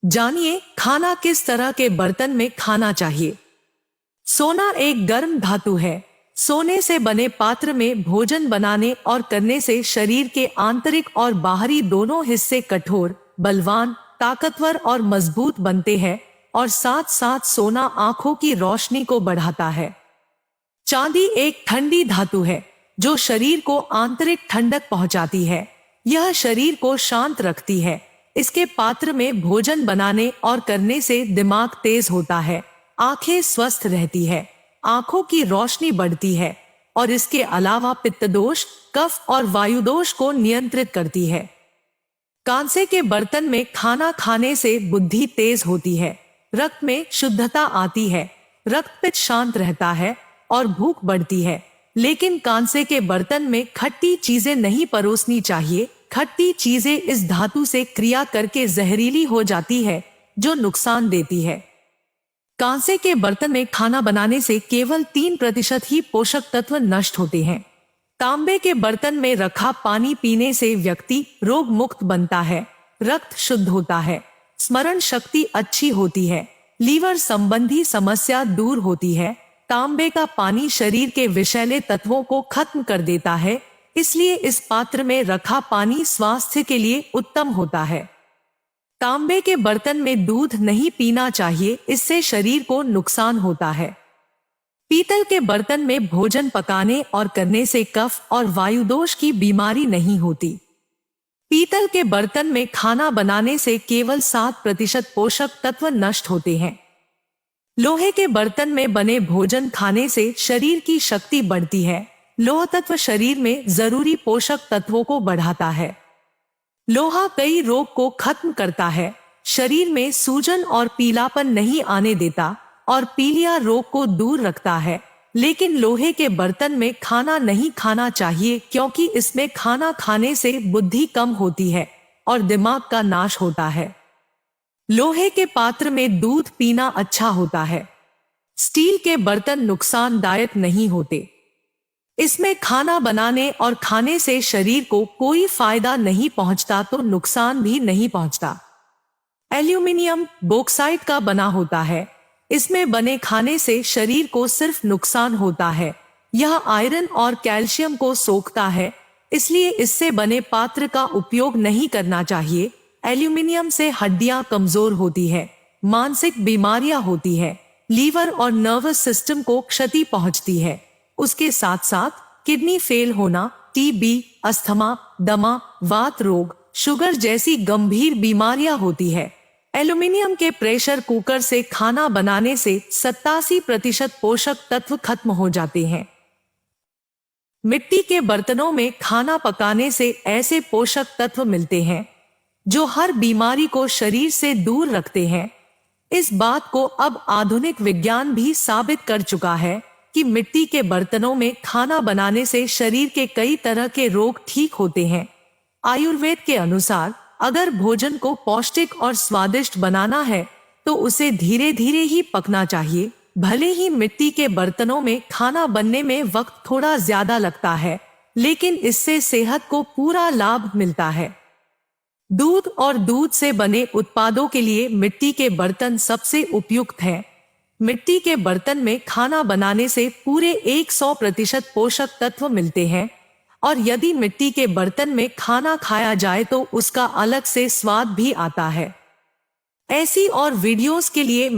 जानिए खाना किस तरह के बर्तन में खाना चाहिए। सोना एक गर्म धातु है। सोने से बने पात्र में भोजन बनाने और करने से शरीर के आंतरिक और बाहरी दोनों हिस्से कठोर, बलवान, ताकतवर और मजबूत बनते हैं और साथ साथ सोना आंखों की रोशनी को बढ़ाता है। चांदी एक ठंडी धातु है जो शरीर को आंतरिक ठंडक पहुंचाती है। यह शरीर को शांत रखती है। इसके पात्र में भोजन बनाने और करने से दिमाग तेज होता है, आंखें स्वस्थ रहती है, आंखों की रोशनी बढ़ती है और इसके अलावा पित्तदोष, कफ और वायुदोष को नियंत्रित करती है। कांसे के बर्तन में खाना खाने से बुद्धि तेज होती है, रक्त में शुद्धता आती है, रक्तपित शांत रहता है और भूख बढ़ती है। लेकिन कांसे के बर्तन में खट्टी चीजें नहीं परोसनी चाहिए। खट्टी चीजें इस धातु से क्रिया करके जहरीली हो जाती है जो नुकसान देती है। कांसे के बर्तन में खाना बनाने से केवल 3% ही पोषक तत्व नष्ट होते हैं। तांबे के बर्तन में रखा पानी पीने से व्यक्ति रोग मुक्त बनता है, रक्त शुद्ध होता है, स्मरण शक्ति अच्छी होती है, लीवर संबंधी समस्या दूर होती है। तांबे का पानी शरीर के विषैले तत्वों को खत्म कर देता है, इसलिए इस पात्र में रखा पानी स्वास्थ्य के लिए उत्तम होता है। तांबे के बर्तन में दूध नहीं पीना चाहिए, इससे शरीर को नुकसान होता है। पीतल के बर्तन में भोजन पकाने और करने से कफ और वायुदोष की बीमारी नहीं होती। पीतल के बर्तन में खाना बनाने से केवल 7% पोषक तत्व नष्ट होते हैं। लोहे के बर्तन में बने भोजन खाने से शरीर की शक्ति बढ़ती है। लोह तत्व शरीर में जरूरी पोषक तत्वों को बढ़ाता है। लोहा कई रोग को खत्म करता है, शरीर में सूजन और पीलापन नहीं आने देता और पीलिया रोग को दूर रखता है। लेकिन लोहे के बर्तन में खाना नहीं खाना चाहिए क्योंकि इसमें खाना खाने से बुद्धि कम होती है और दिमाग का नाश होता है। लोहे के पात्र में दूध पीना अच्छा होता है। स्टील के बर्तन नुकसानदायक नहीं होते। इसमें खाना बनाने और खाने से शरीर को कोई फायदा नहीं पहुंचता तो नुकसान भी नहीं पहुंचता। एल्यूमिनियम बॉक्साइट का बना होता है। इसमें बने खाने से शरीर को सिर्फ नुकसान होता है। यह आयरन और कैल्शियम को सोखता है, इसलिए इससे बने पात्र का उपयोग नहीं करना चाहिए। एल्यूमिनियम से हड्डियां कमजोर होती है, मानसिक बीमारियां होती है, लीवर और नर्वस सिस्टम को क्षति पहुंचती है। उसके साथ साथ किडनी फेल होना, टीबी, अस्थमा, दमा, वात रोग, शुगर जैसी गंभीर बीमारियां होती है। एल्यूमिनियम के प्रेशर कुकर से खाना बनाने से 87% पोषक तत्व खत्म हो जाते हैं। मिट्टी के बर्तनों में खाना पकाने से ऐसे पोषक तत्व मिलते हैं जो हर बीमारी को शरीर से दूर रखते हैं। इस बात को अब आधुनिक विज्ञान भी साबित कर चुका है कि मिट्टी के बर्तनों में खाना बनाने से शरीर के कई तरह के रोग ठीक होते हैं। आयुर्वेद के अनुसार अगर भोजन को पौष्टिक और स्वादिष्ट बनाना है तो उसे धीरे धीरे ही पकना चाहिए। भले ही मिट्टी के बर्तनों में खाना बनने में वक्त थोड़ा ज्यादा लगता है, लेकिन इससे सेहत को पूरा लाभ मिलता है। दूध और दूध से बने उत्पादों के लिए मिट्टी के बर्तन सबसे उपयुक्त हैं। मिट्टी के बर्तन में खाना बनाने से पूरे 100% पोषक तत्व मिलते हैं और यदि मिट्टी के बर्तन में खाना खाया जाए तो उसका अलग से स्वाद भी आता है। ऐसी और वीडियोस के लिए